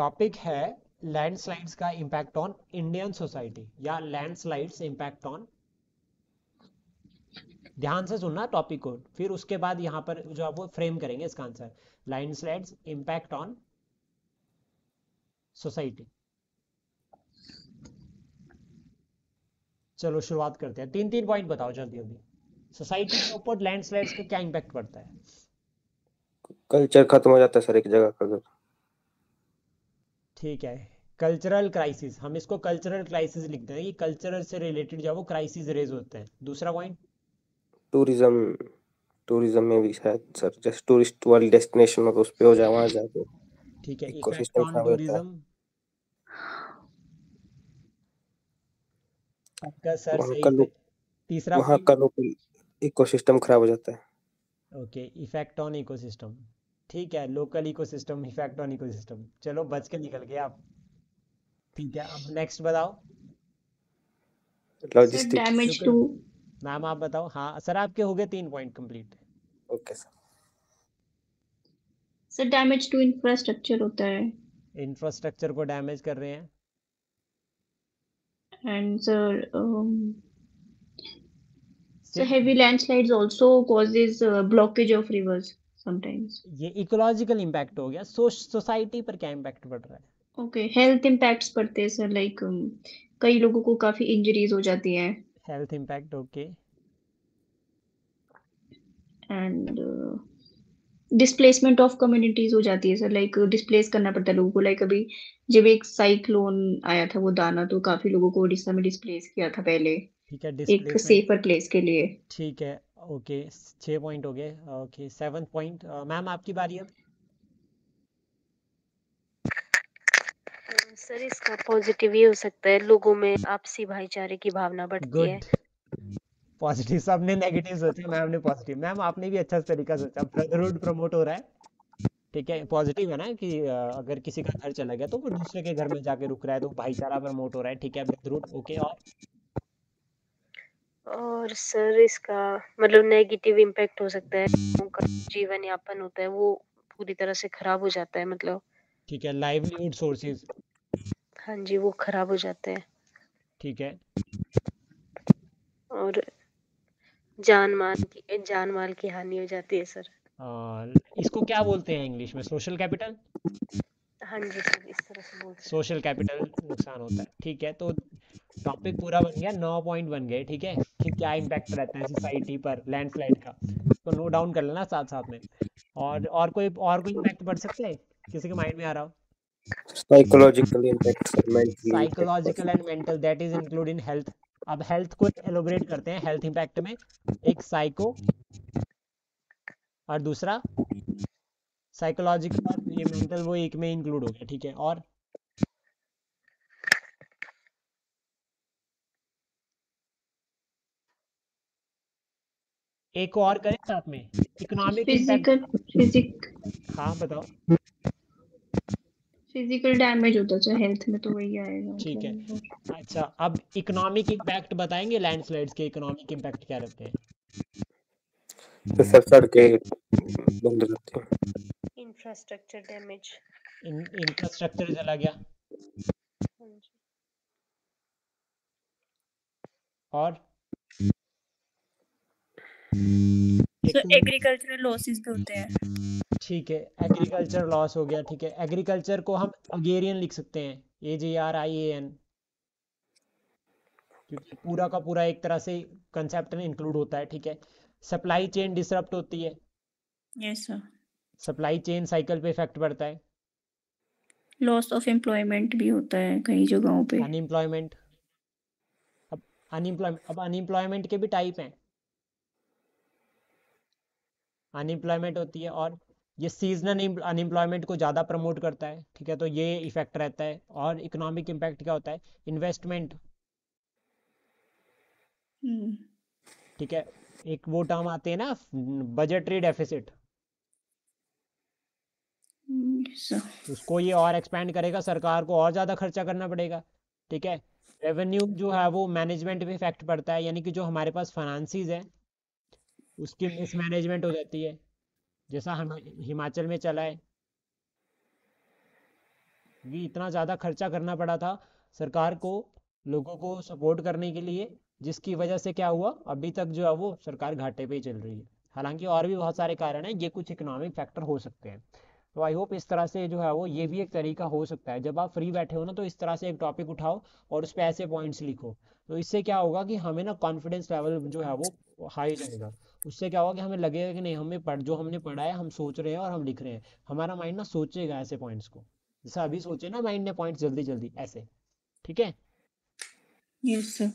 Topic है landslides का impact on Indian society या लैंडस्लाइड्स इम्पैक्ट ऑन। ध्यान से सुनना टॉपिक को, फिर उसके बाद यहाँ पर जो आप वो फ्रेम करेंगे इसका answer. Landslides impact on society. चलो शुरुआत करते हैं। 3 3 पॉइंट बताओ जल्दी जल्दी। सोसाइटी के ऊपर लैंडस्लाइड्स का क्या इम्पैक्ट पड़ता है? कल्चर खत्म हो जाता है सर एक जगह का अगर। ठीक है। कल्चरल क्राइसिस, हम इसको कल्चरल क्राइसिस लिखते हैं कि कल्चरल से रिलेटेड जो वो क्राइसिस रेज होते हैं। दूसरा पॉइंट, टूरिज्म, टूरिज्म में भी शायद सर, जैसे टूरिस्ट वाली डेस्टिनेशन हो तो उस पे हो जाए, वहां जाके ठीक है, इफेक्ट इकोसिस्टम ऑन खराब हो जाता है। टूरिज्म। आपका सर वहाँ सही का थे। लोग तीसरा वहाँ पॉइंट, का लोकल इकोसिस्टम खराब हो जाता है। Okay, effect on ecosystem. ठीक है, local ecosystem, effect on ecosystem, चलो बच के निकल गए आप। ठीक है, अब नेक्स्ट बताओ। Sir logistics. डैमेज शुक्र। टू मैम आप बताओ। हाँ सर, आपके हो गए 3 point complete. Okay sir. Sir damage to infrastructure होता है। इंफ्रास्ट्रक्चर को डैमेज कर रहे हैं। एंड सर so सिर्फ heavy landslides also causes blockage of rivers sometimes. ये इकोलॉजिकल इम्पैक्ट हो गया। सोसाइटी पर क्या इम्पैक्ट पड़ रहा है? ओके, हेल्थ इम्पैक्ट्स पड़ते हैं सर, लाइक कई लोगों को काफी इंजरीज हो जाती हैं। Health impact, okay. And displacement of communities हो जाती है सर, लाइक डिस्प्लेस करना पड़ता है लोगों को। लाइक अभी जब एक साइक्लोन आया था वो दाना, तो काफी लोगों को उड़ीसा में डिस्प्लेस किया था पहले, ठीक है, एक डिस्प्लेसमेंट। सेफर प्लेस के लिए। ठीक है, ओके। 6 पॉइंट हो गए। Okay, 7 point. मैम आपकी बारी अब। सर इसका पॉजिटिव ये हो सकता है, लोगों में आपसी भाईचारे की भावना बढ़ती है। गुड। पॉजिटिव, सबने नेगेटिव सोचा, मैम ने पॉजिटिव। मैम आपने भी अच्छा तरीका सोचा, ब्रदरहुड प्रमोट हो रहा है। ठीक है, पॉजिटिव है ना कि अगर किसी का घर चला गया तो वो दूसरे के घर में जाके रुक रहा है, तो भाईचारा प्रमोट हो रहा है। ठीक है, ब्रदरहुड, ओके। और सर इसका मतलब नेगेटिव इम्पैक्ट हो सकता है, लोगों का जीवन यापन होता है वो पूरी तरह से खराब हो जाता है, मतलब। ठीक है, लाइवलीहुड सोर्सेज। हाँ जी, वो खराब हो जाते हैं। ठीक है। और जान माल की हानि हो जाती है सर। इसको क्या बोलते हैं इंग्लिश में? Social capital. हाँ जी सर, इस तरह से बोल सकते सोशल कैपिटल नुकसान होता है। ठीक है, तो टॉपिक पूरा बन गया, 9 पॉइंट बन गए। ठीक है, कि क्या इम्पैक्ट रहता है सोसाइटी पर लैंडस्लाइड का, तो नोट डाउन कर लेना साथ साथ में। और कोई इम्पैक्ट पड़ सकते हैं किसी के माइंड में आ रहा हो? Psychological impact sir, mentally impact पड़ साइकोलॉजिकल एंड सकता mental, that is include in health. अब हेल्थ को एलोबरेट करते हैं। हेल्थ इम्पैक्ट में एक साइको और दूसरा साइकोलॉजिकल, और ये मेंटल वो एक में इंक्लूड हो गया। ठीक है, और एक और करें साथ में, इकोनॉमिक इम्पैक्ट। फिजिकल फिजिक हाँ बताओ। फिजिकल डैमेज होता है हेल्थ में, तो वही आएगा ठीक है, मतलब। अच्छा अब इकोनॉमिक इम्पैक्ट बताएंगे। लैंडस्लाइड्स के इकोनॉमिक इम्पैक्ट क्या रहते हैं? है। तो सर सड़कें बंद रहती हैं। हैं। Infrastructure damage. इंफ्रास्ट्रक्चर चला गया। हाँ जी। और सो एक, एग्रीकल्चरल लॉसेस भी होते हैं। ठीक है, एग्रीकल्चर लॉस हो गया। ठीक है, एग्रीकल्चर को हम अगेरियन लिख सकते हैं, AGRIAN, क्योंकि पूरा का पूरा एक तरह से कंसेप्ट में इंक्लूड होता है। ठीक है, सप्लाई चेन डिसरप्ट होती है। Yes sir. Supply chain cycle पे इफेक्ट पड़ता है। लॉस ऑफ एम्प्लॉयमेंट भी होता है कई जगहों पे। अनएम्प्लॉयमेंट। अब अनएम्प्लॉयमेंट के भी टाइप हैं। अनएम्प्लॉयमेंट होती है, और ये सीजनल अनएम्प्लॉयमेंट को ज़्यादा प्रमोट करता है। ठीक है, तो ये इफेक्ट रहता है। और इकोनॉमिक इम्पैक्ट क्या होता है? इन्वेस्टमेंट। हम्म। ठीक है, एक वो टर्म आते हैं ना, बजटरी डेफिसिट, सर उसको ये और एक्सपेंड करेगा, सरकार को और ज़्यादा खर्चा करना पड़ेगा। ठीक है, रेवेन्यू जो है वो मैनेजमेंट पे इफेक्ट पड़ता है, यानी कि जो हमारे पास फाइनेंसिस है उसकी मिसमैनेजमेंट हो जाती है, जैसा हम हिमाचल में चला है। क्योंकि इतना ज़्यादा खर्चा करना पड़ा था सरकार को लोगों को सपोर्ट करने के लिए, जिसकी वजह से क्या हुआ, अभी तक जो है वो सरकार घाटे पे ही चल रही है। हालांकि और भी बहुत सारे कारण हैं, ये कुछ इकोनॉमिक फैक्टर हो सकते हैं। तो आई होप इस तरह से जो है वो ये भी एक तरीका हो सकता है, जब आप फ्री बैठे हो ना तो इस तरह से एक टॉपिक उठाओ और उस पर ऐसे पॉइंट्स लिखो। तो इससे क्या होगा कि हमें ना कॉन्फिडेंस लेवल जो है वो हाई रहेगा। उससे क्या होगा कि हमें लगेगा कि नहीं, हमें जो हमने पढ़ा है हम सोच रहे हैं और हम लिख रहे हैं। हमारा माइंड ना सोचेगा ऐसे पॉइंट्स को, जैसा अभी सोचे ना माइंड ने पॉइंट्स जल्दी जल्दी ऐसे। ठीक है। Yes sir.